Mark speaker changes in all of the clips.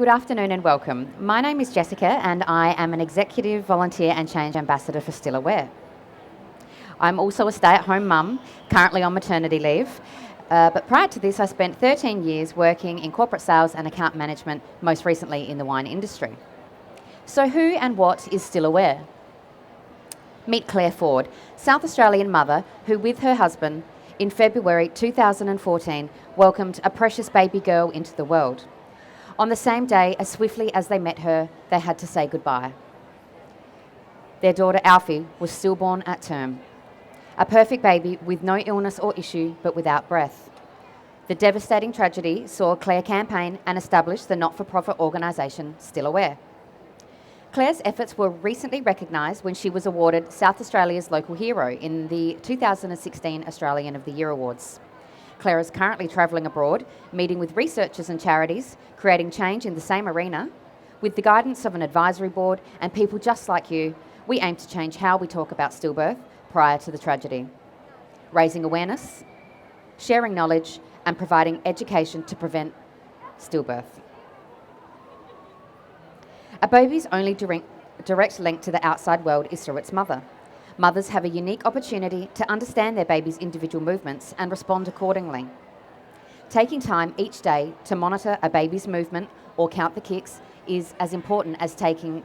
Speaker 1: Good afternoon and welcome. My name is Jessica and I am an executive volunteer and change ambassador for Still Aware. I'm also a stay-at-home mum, currently on maternity leave, but prior to this I spent 13 years working in corporate sales and account management, most recently in the wine industry. So who and what is Still Aware? Meet Claire Ford, South Australian mother who with her husband in February 2014 welcomed a precious baby girl into the world. On the same day, as swiftly as they met her, they had to say goodbye. Their daughter Alfie was stillborn at term. A perfect baby with no illness or issue, but without breath. The devastating tragedy saw Claire campaign and establish the not-for-profit organisation Still Aware. Claire's efforts were recently recognised when she was awarded South Australia's Local Hero in the 2016 Australian of the Year Awards. Claire is currently travelling abroad, meeting with researchers and charities, creating change in the same arena. With the guidance of an advisory board and people just like you, we aim to change how we talk about stillbirth prior to the tragedy, raising awareness, sharing knowledge, and providing education to prevent stillbirth. A baby's only direct link to the outside world is through its mother. Mothers have a unique opportunity to understand their baby's individual movements and respond accordingly. Taking time each day to monitor a baby's movement or count the kicks is as important as taking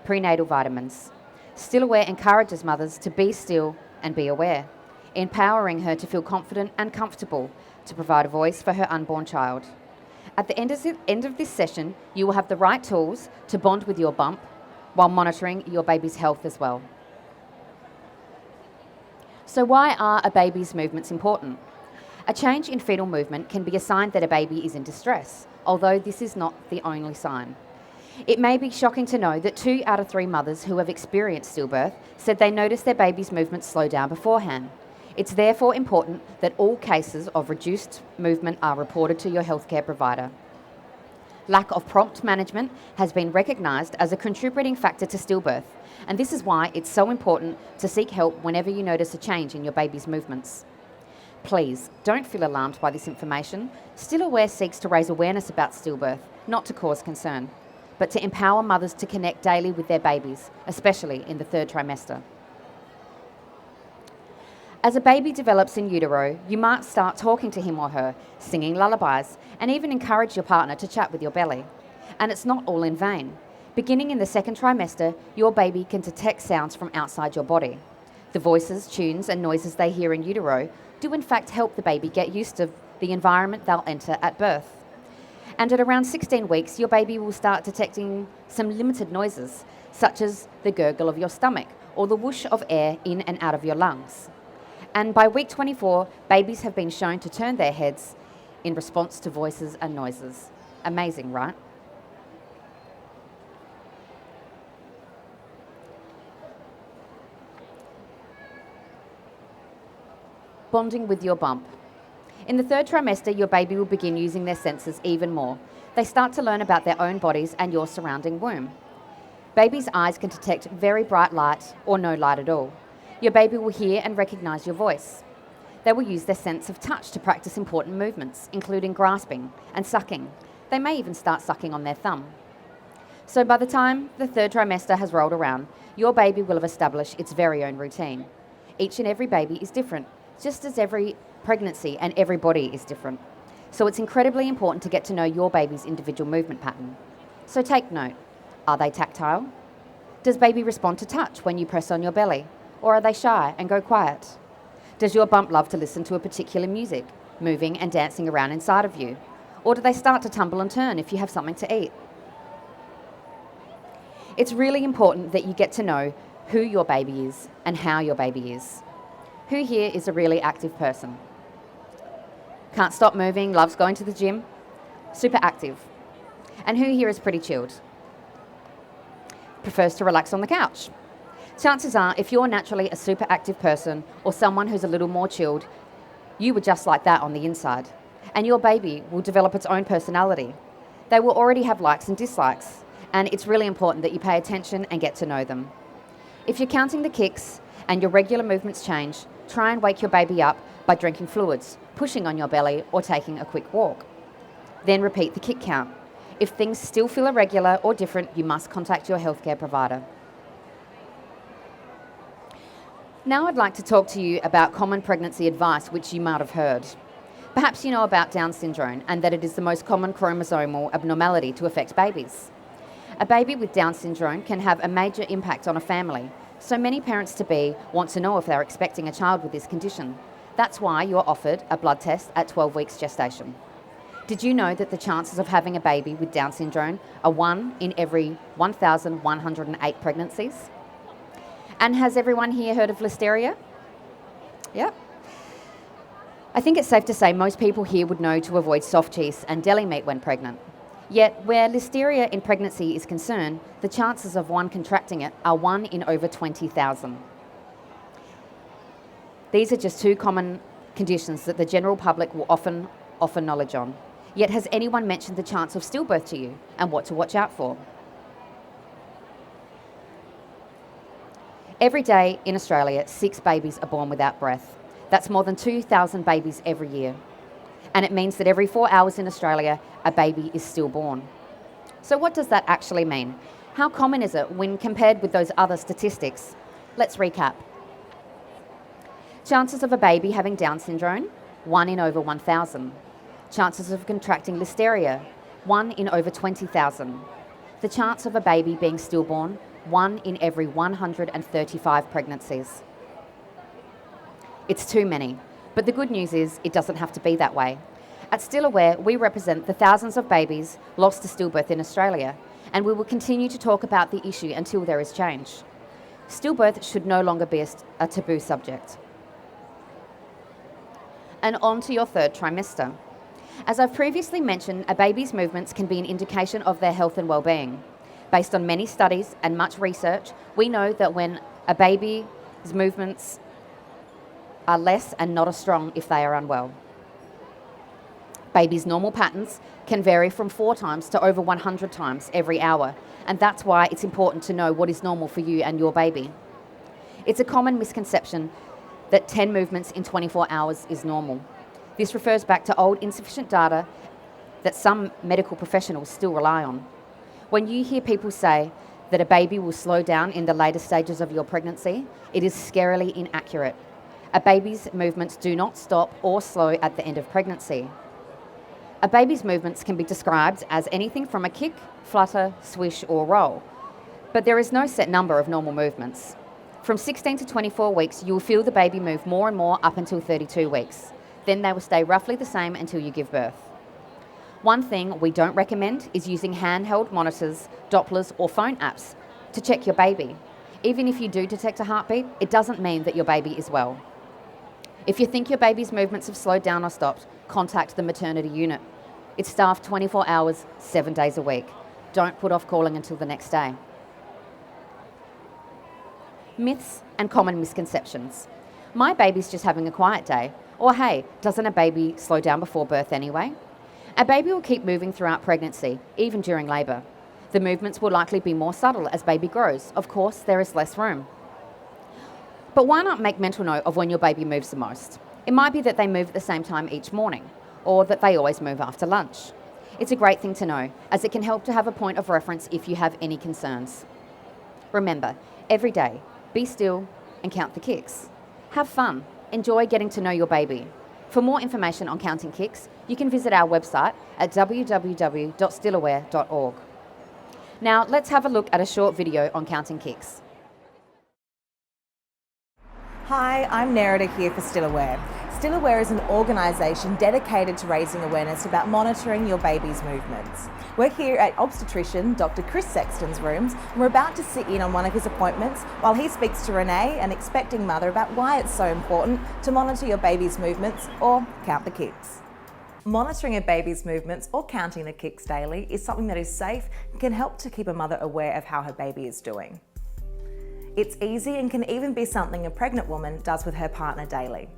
Speaker 1: prenatal vitamins. Still Aware encourages mothers to be still and be aware, empowering her to feel confident and comfortable to provide a voice for her unborn child. At the end of this session, you will have the right tools to bond with your bump while monitoring your baby's health as well. So why are a baby's movements important? A change in fetal movement can be a sign that a baby is in distress, although this is not the only sign. It may be shocking to know that 2 out of 3 mothers who have experienced stillbirth said they noticed their baby's movements slow down beforehand. It's therefore important that all cases of reduced movement are reported to your healthcare provider. Lack of prompt management has been recognised as a contributing factor to stillbirth, and this is why it's so important to seek help whenever you notice a change in your baby's movements. Please, don't feel alarmed by this information. Still Aware seeks to raise awareness about stillbirth, not to cause concern, but to empower mothers to connect daily with their babies, especially in the 3rd trimester. As a baby develops in utero, you might start talking to him or her, singing lullabies, and even encourage your partner to chat with your belly. And it's not all in vain. Beginning in the 2nd trimester, your baby can detect sounds from outside your body. The voices, tunes, and noises they hear in utero do in fact help the baby get used to the environment they'll enter at birth. And at around 16 weeks, your baby will start detecting some limited noises, such as the gurgle of your stomach or the whoosh of air in and out of your lungs. And by week 24, babies have been shown to turn their heads in response to voices and noises. Amazing, right? Bonding with your bump. In the 3rd trimester, your baby will begin using their senses even more. They start to learn about their own bodies and your surrounding womb. Babies' eyes can detect very bright light or no light at all. Your baby will hear and recognise your voice. They will use their sense of touch to practice important movements, including grasping and sucking. They may even start sucking on their thumb. So by the time the 3rd trimester has rolled around, your baby will have established its very own routine. Each and every baby is different, just as every pregnancy and every body is different. So it's incredibly important to get to know your baby's individual movement pattern. So take note. Are they tactile? Does baby respond to touch when you press on your belly? Or are they shy and go quiet? Does your bump love to listen to a particular music, moving and dancing around inside of you? Or do they start to tumble and turn if you have something to eat? It's really important that you get to know who your baby is and how your baby is. Who here is a really active person? Can't stop moving, loves going to the gym? Super active. And who here is pretty chilled? Prefers to relax on the couch? Chances are, if you're naturally a super active person or someone who's a little more chilled, you were just like that on the inside. And your baby will develop its own personality. They will already have likes and dislikes, and it's really important that you pay attention and get to know them. If you're counting the kicks and your regular movements change, try and wake your baby up by drinking fluids, pushing on your belly, or taking a quick walk. Then repeat the kick count. If things still feel irregular or different, you must contact your healthcare provider. Now I'd like to talk to you about common pregnancy advice which you might have heard. Perhaps you know about Down syndrome and that it is the most common chromosomal abnormality to affect babies. A baby with Down syndrome can have a major impact on a family, so many parents-to-be want to know if they're expecting a child with this condition. That's why you're offered a blood test at 12 weeks gestation. Did you know that the chances of having a baby with Down syndrome are 1 in every 1,108 pregnancies? And has everyone here heard of listeria? Yep. I think it's safe to say most people here would know to avoid soft cheese and deli meat when pregnant. Yet, where listeria in pregnancy is concerned, the chances of one contracting it are 1 in over 20,000. These are just 2 common conditions that the general public will often offer knowledge on. Yet has anyone mentioned the chance of stillbirth to you and what to watch out for? Every day in Australia, 6 babies are born without breath. That's more than 2,000 babies every year. And it means that every 4 hours in Australia, a baby is stillborn. So what does that actually mean? How common is it when compared with those other statistics? Let's recap. Chances of a baby having Down syndrome, 1 in over 1,000. Chances of contracting listeria, 1 in over 20,000. The chance of a baby being stillborn, 1 in every 135 pregnancies. It's too many, but the good news is it doesn't have to be that way. At Still Aware, we represent the thousands of babies lost to stillbirth in Australia, and we will continue to talk about the issue until there is change. Stillbirth should no longer be a taboo subject. And on to your 3rd trimester. As I've previously mentioned, a baby's movements can be an indication of their health and well-being. Based on many studies and much research, we know that when a baby's movements are less and not as strong if they are unwell. Babies' normal patterns can vary from 4 times to over 100 times every hour, and that's why it's important to know what is normal for you and your baby. It's a common misconception that 10 movements in 24 hours is normal. This refers back to old insufficient data that some medical professionals still rely on. When you hear people say that a baby will slow down in the later stages of your pregnancy, it is scarily inaccurate. A baby's movements do not stop or slow at the end of pregnancy. A baby's movements can be described as anything from a kick, flutter, swish or roll, but there is no set number of normal movements. From 16 to 24 weeks, you will feel the baby move more and more up until 32 weeks. Then they will stay roughly the same until you give birth. One thing we don't recommend is using handheld monitors, Dopplers or phone apps to check your baby. Even if you do detect a heartbeat, it doesn't mean that your baby is well. If you think your baby's movements have slowed down or stopped, contact the maternity unit. It's staffed 24 hours, 7 days a week. Don't put off calling until the next day. Myths and common misconceptions. My baby's just having a quiet day. Or hey, doesn't a baby slow down before birth anyway? A baby will keep moving throughout pregnancy, even during labour. The movements will likely be more subtle as baby grows. Of course, there is less room. But why not make mental note of when your baby moves the most? It might be that they move at the same time each morning, or that they always move after lunch. It's a great thing to know, as it can help to have a point of reference if you have any concerns. Remember, every day, be still and count the kicks. Have fun. Enjoy getting to know your baby. For more information on counting kicks, you can visit our website at www.stillaware.org. Now, let's have a look at a short video on counting kicks.
Speaker 2: Hi, I'm Nerida here for Still Aware. Still Aware is an organisation dedicated to raising awareness about monitoring your baby's movements. We're here at obstetrician Dr. Chris Sexton's rooms, and we're about to sit in on one of his appointments while he speaks to Renee, an expecting mother, about why it's so important to monitor your baby's movements or count the kicks. Monitoring a baby's movements or counting the kicks daily is something that is safe and can help to keep a mother aware of how her baby is doing. It's easy and can even be something a pregnant woman does with her partner daily.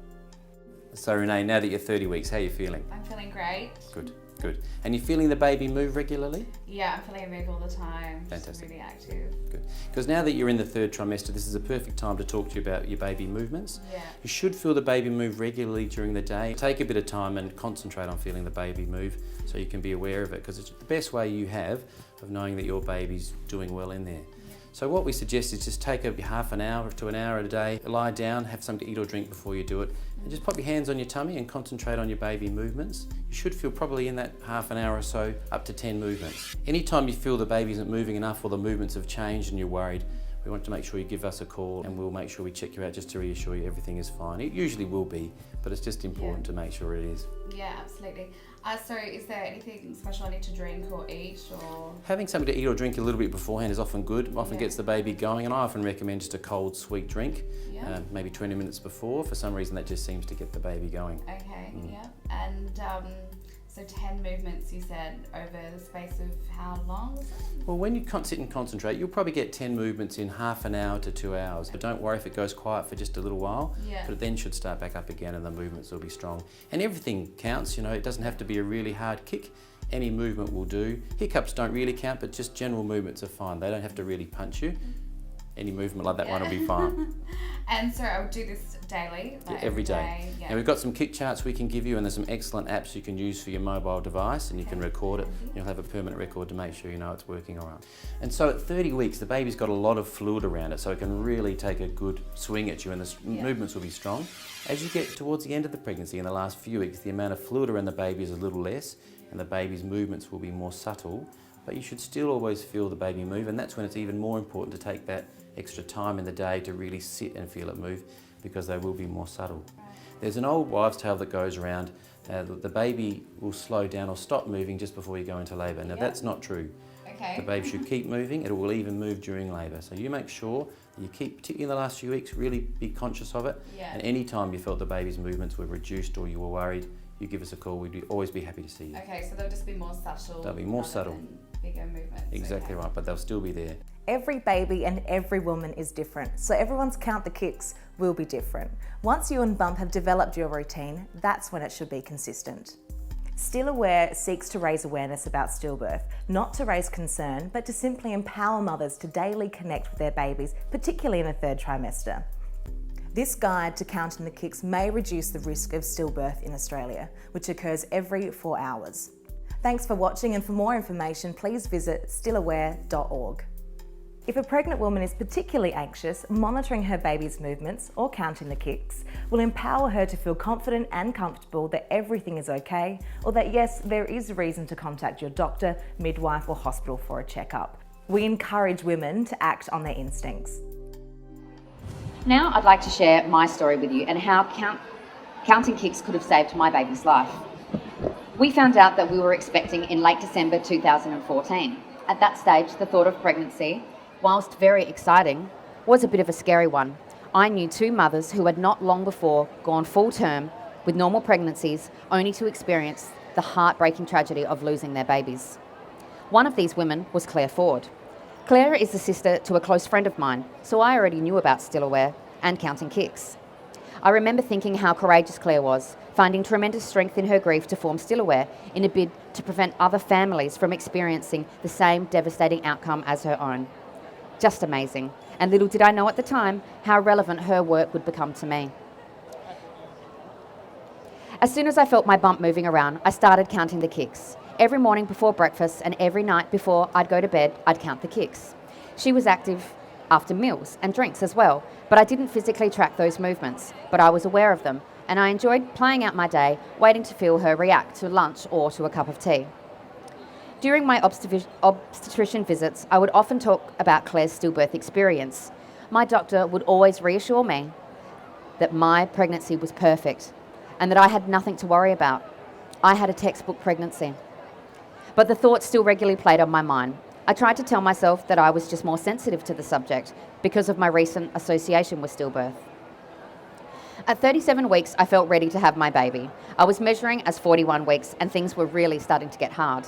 Speaker 3: So Renee, now that you're 30 weeks, how are you feeling?
Speaker 4: I'm feeling great.
Speaker 3: Good. Good. And you're feeling the baby move regularly?
Speaker 4: Yeah, I'm feeling it move all the time.
Speaker 3: Fantastic.
Speaker 4: Just really active.
Speaker 3: Good. Because now that you're in the 3rd trimester, this is a perfect time to talk to you about your baby movements.
Speaker 4: Yeah.
Speaker 3: You should feel the baby move regularly during the day. Take a bit of time and concentrate on feeling the baby move so you can be aware of it, because it's the best way you have of knowing that your baby's doing well in there. So what we suggest is just take a half an hour to an hour a day, lie down, have something to eat or drink before you do it, and just pop your hands on your tummy and concentrate on your baby movements. You should feel probably in that half an hour or so up to 10 movements. Anytime you feel the baby isn't moving enough or the movements have changed and you're worried, we want to make sure you give us a call and we'll make sure we check you out just to reassure you everything is fine. It usually will be, but it's just important to make sure it is.
Speaker 4: Yeah, absolutely. So is there anything special I need to drink or eat or?
Speaker 3: Having something to eat or drink a little bit beforehand is often good. Often gets the baby going, and I often recommend just a cold, sweet drink, maybe 20 minutes before. For some reason, that just seems to get the baby going.
Speaker 4: Okay, yeah. And so 10 movements, you said, over the space of how long was it?
Speaker 3: Well, when you sit and concentrate, you'll probably get 10 movements in half an hour to 2 hours. But don't worry if it goes quiet for just a little while, but it then should start back up again and the movements will be strong. And everything counts, you know, it doesn't have to be a really hard kick. Any movement will do. Hiccups don't really count, but just general movements are fine. They don't have to really punch you. Any movement like that one will be fine.
Speaker 4: And so I'll do this daily? Like
Speaker 3: every day.
Speaker 4: Yeah.
Speaker 3: And we've got some kick charts we can give you, and there's some excellent apps you can use for your mobile device, and you can record it. You'll have a permanent record to make sure you know it's working all right. And so at 30 weeks, the baby's got a lot of fluid around it, so it can really take a good swing at you, and the movements will be strong. As you get towards the end of the pregnancy, in the last few weeks, the amount of fluid around the baby is a little less, and the baby's movements will be more subtle, but you should still always feel the baby move, and that's when it's even more important to take that extra time in the day to really sit and feel it move, because they will be more subtle. There's an old wives' tale that goes around, the baby will slow down or stop moving just before you go into labour. Now that's not true.
Speaker 4: Okay.
Speaker 3: The baby should keep moving, it will even move during labour. So you make sure that you keep, particularly in the last few weeks, really be conscious of it. And any time you felt the baby's movements were reduced or you were worried, you give us a call, we'd always be happy to see you.
Speaker 4: Okay, so they'll just be more subtle.
Speaker 3: They'll be more subtle.
Speaker 4: Than bigger movements.
Speaker 3: Exactly right, but they'll still be there.
Speaker 2: Every baby and every woman is different, so everyone's count the kicks will be different. Once you and Bump have developed your routine, that's when it should be consistent. Still Aware seeks to raise awareness about stillbirth, not to raise concern, but to simply empower mothers to daily connect with their babies, particularly in the 3rd trimester. This guide to counting the kicks may reduce the risk of stillbirth in Australia, which occurs every 4 hours. Thanks for watching, and for more information, please visit stillaware.org. If a pregnant woman is particularly anxious, monitoring her baby's movements or counting the kicks will empower her to feel confident and comfortable that everything is okay, or that yes, there is a reason to contact your doctor, midwife or hospital for a checkup. We encourage women to act on their instincts.
Speaker 1: Now I'd like to share my story with you and how counting kicks could have saved my baby's life. We found out that we were expecting in late December 2014. At that stage, the thought of pregnancy, whilst very exciting, was a bit of a scary one. I knew 2 mothers who had not long before gone full term with normal pregnancies, only to experience the heartbreaking tragedy of losing their babies. One of these women was Claire Ford. Claire is the sister to a close friend of mine, so I already knew about Still Aware and counting kicks. I remember thinking how courageous Claire was, finding tremendous strength in her grief to form Still Aware in a bid to prevent other families from experiencing the same devastating outcome as her own. Just amazing. And little did I know at the time how relevant her work would become to me. As soon as I felt my bump moving around, I started counting the kicks. Every morning before breakfast and every night before I'd go to bed, I'd count the kicks. She was active after meals and drinks as well, but I didn't physically track those movements, but I was aware of them, and I enjoyed playing out my day, waiting to feel her react to lunch or to a cup of tea. During my obstetrician visits, I would often talk about Claire's stillbirth experience. My doctor would always reassure me that my pregnancy was perfect and that I had nothing to worry about. I had a textbook pregnancy. But the thoughts still regularly played on my mind. I tried to tell myself that I was just more sensitive to the subject because of my recent association with stillbirth. At 37 weeks, I felt ready to have my baby. I was measuring as 41 weeks and things were really starting to get hard.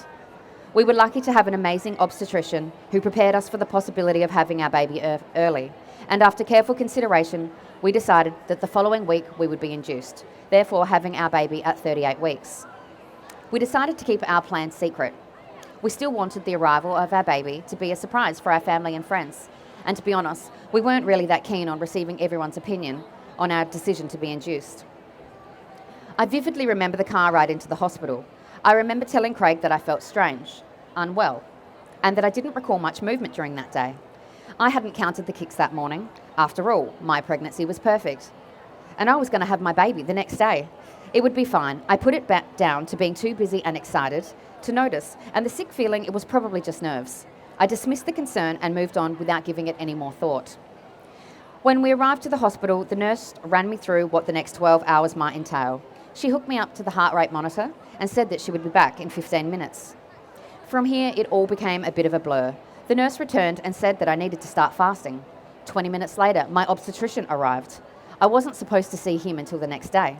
Speaker 1: We were lucky to have an amazing obstetrician who prepared us for the possibility of having our baby early. And after careful consideration, we decided that the following week we would be induced, therefore having our baby at 38 weeks. We decided to keep our plans secret. We still wanted the arrival of our baby to be a surprise for our family and friends. And to be honest, we weren't really that keen on receiving everyone's opinion on our decision to be induced. I vividly remember the car ride into the hospital. I remember telling Craig that I felt strange, unwell, and that I didn't recall much movement during that day. I hadn't counted the kicks that morning. After all, my pregnancy was perfect. And I was going to have my baby the next day. It would be fine. I put it back down to being too busy and excited to notice, and the sick feeling, it was probably just nerves. I dismissed the concern and moved on without giving it any more thought. When we arrived to the hospital, the nurse ran me through what the next 12 hours might entail. She hooked me up to the heart rate monitor and said that she would be back in 15 minutes. From here, it all became a bit of a blur. The nurse returned and said that I needed to start fasting. 20 minutes later, my obstetrician arrived. I wasn't supposed to see him until the next day.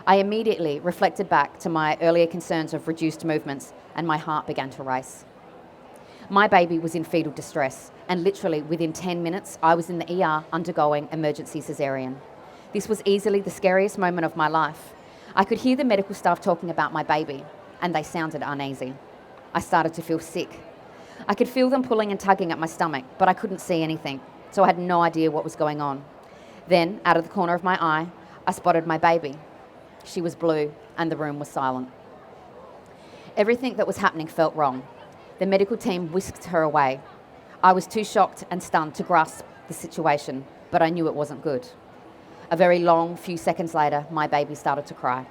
Speaker 1: I immediately reflected back to my earlier concerns of reduced movements, and my heart began to race. My baby was in fetal distress, and literally within 10 minutes, I was in the ER undergoing emergency cesarean. This was easily the scariest moment of my life. I could hear the medical staff talking about my baby, and they sounded uneasy. I started to feel sick. I could feel them pulling and tugging at my stomach, but I couldn't see anything, so I had no idea what was going on. Then, out of the corner of my eye, I spotted my baby. She was blue, and the room was silent. Everything that was happening felt wrong. The medical team whisked her away. I was too shocked and stunned to grasp the situation, but I knew it wasn't good. A very long few seconds later, my baby started to cry.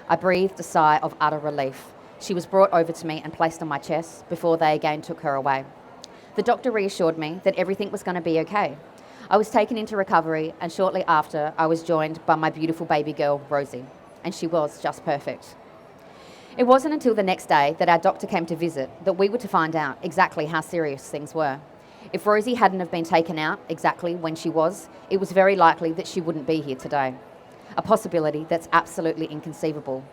Speaker 1: I breathed a sigh of utter relief. She was brought over to me and placed on my chest before they again took her away. The doctor reassured me that everything was going to be okay. I was taken into recovery, and shortly after, I was joined by my beautiful baby girl, Rosie, and she was just perfect. It wasn't until the next day that our doctor came to visit that we were to find out exactly how serious things were. If Rosie hadn't have been taken out exactly when she was, it was very likely that she wouldn't be here today. A possibility that's absolutely inconceivable.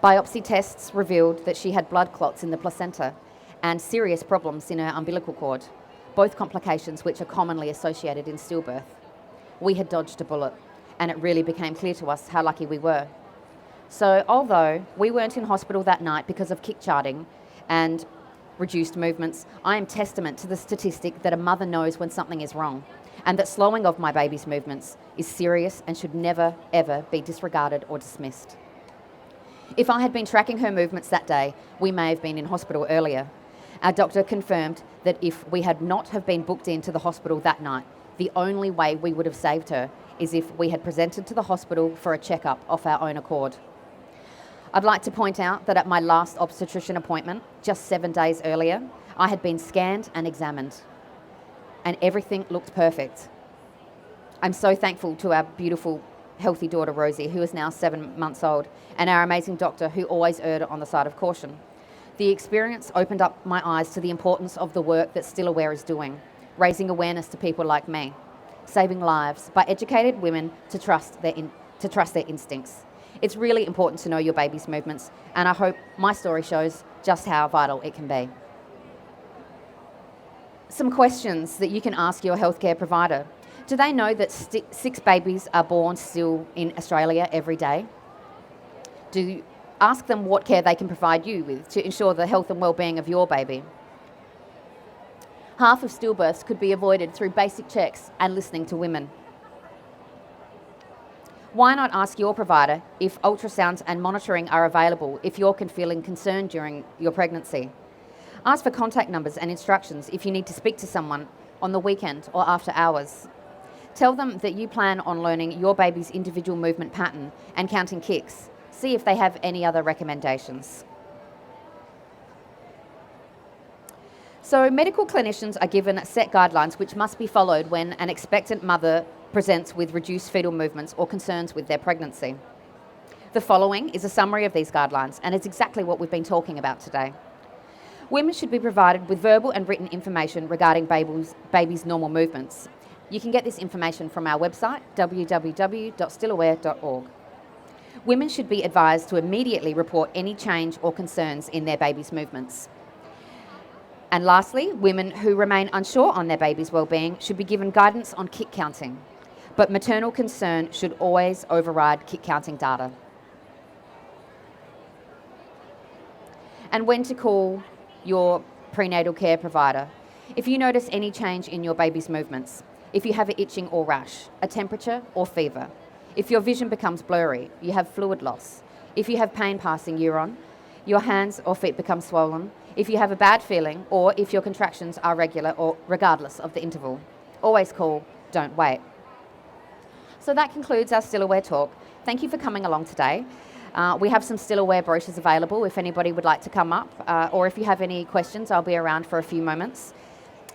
Speaker 1: Biopsy tests revealed that she had blood clots in the placenta and serious problems in her umbilical cord, both complications which are commonly associated in stillbirth. We had dodged a bullet, and it really became clear to us how lucky we were. So although we weren't in hospital that night because of kick charting and reduced movements, I am testament to the statistic that a mother knows when something is wrong, and that slowing of my baby's movements is serious and should never, ever be disregarded or dismissed. If I had been tracking her movements that day, we may have been in hospital earlier. Our doctor confirmed that if we had not have been booked into the hospital that night, the only way we would have saved her is if we had presented to the hospital for a checkup off our own accord. I'd like to point out that at my last obstetrician appointment, just 7 days earlier, I had been scanned and examined, and everything looked perfect. I'm so thankful to our beautiful, healthy daughter, Rosie, who is now 7 months old, and our amazing doctor, who always erred on the side of caution. The experience opened up my eyes to the importance of the work that Still Aware is doing, raising awareness to people like me, saving lives by educated women to trust their instincts. It's really important to know your baby's movements, and I hope my story shows just how vital it can be. Some questions that you can ask your healthcare provider. Do they know that 6 babies are born still in Australia every day? Ask them what care they can provide you with to ensure the health and well-being of your baby. Half of stillbirths could be avoided through basic checks and listening to women. Why not ask your provider if ultrasounds and monitoring are available if you're feeling concerned during your pregnancy? Ask for contact numbers and instructions if you need to speak to someone on the weekend or after hours. Tell them that you plan on learning your baby's individual movement pattern and counting kicks. See if they have any other recommendations. So medical clinicians are given set guidelines which must be followed when an expectant mother presents with reduced fetal movements or concerns with their pregnancy. The following is a summary of these guidelines, and it's exactly what we've been talking about today. Women should be provided with verbal and written information regarding babies' normal movements. You can get this information from our website, www.stillaware.org. Women should be advised to immediately report any change or concerns in their baby's movements. And lastly, women who remain unsure on their baby's well-being should be given guidance on kick counting. But maternal concern should always override kick counting data. and when to call your prenatal care provider. If you notice any change in your baby's movements, if you have an itching or rash, a temperature or fever, if your vision becomes blurry, you have fluid loss, if you have pain passing urine, your hands or feet become swollen, if you have a bad feeling, or if your contractions are regular or regardless of the interval, always call, don't wait. So that concludes our Stillaware talk. Thank you for coming along today. We have some Stillaware brochures available if anybody would like to come up, or if you have any questions, I'll be around for a few moments.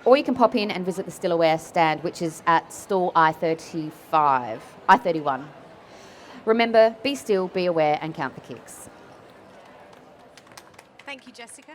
Speaker 1: Or you can pop in and visit the Stillaware stand, which is at stall I31. Remember, be still, be aware, and count the kicks.
Speaker 2: Thank you, Jessica.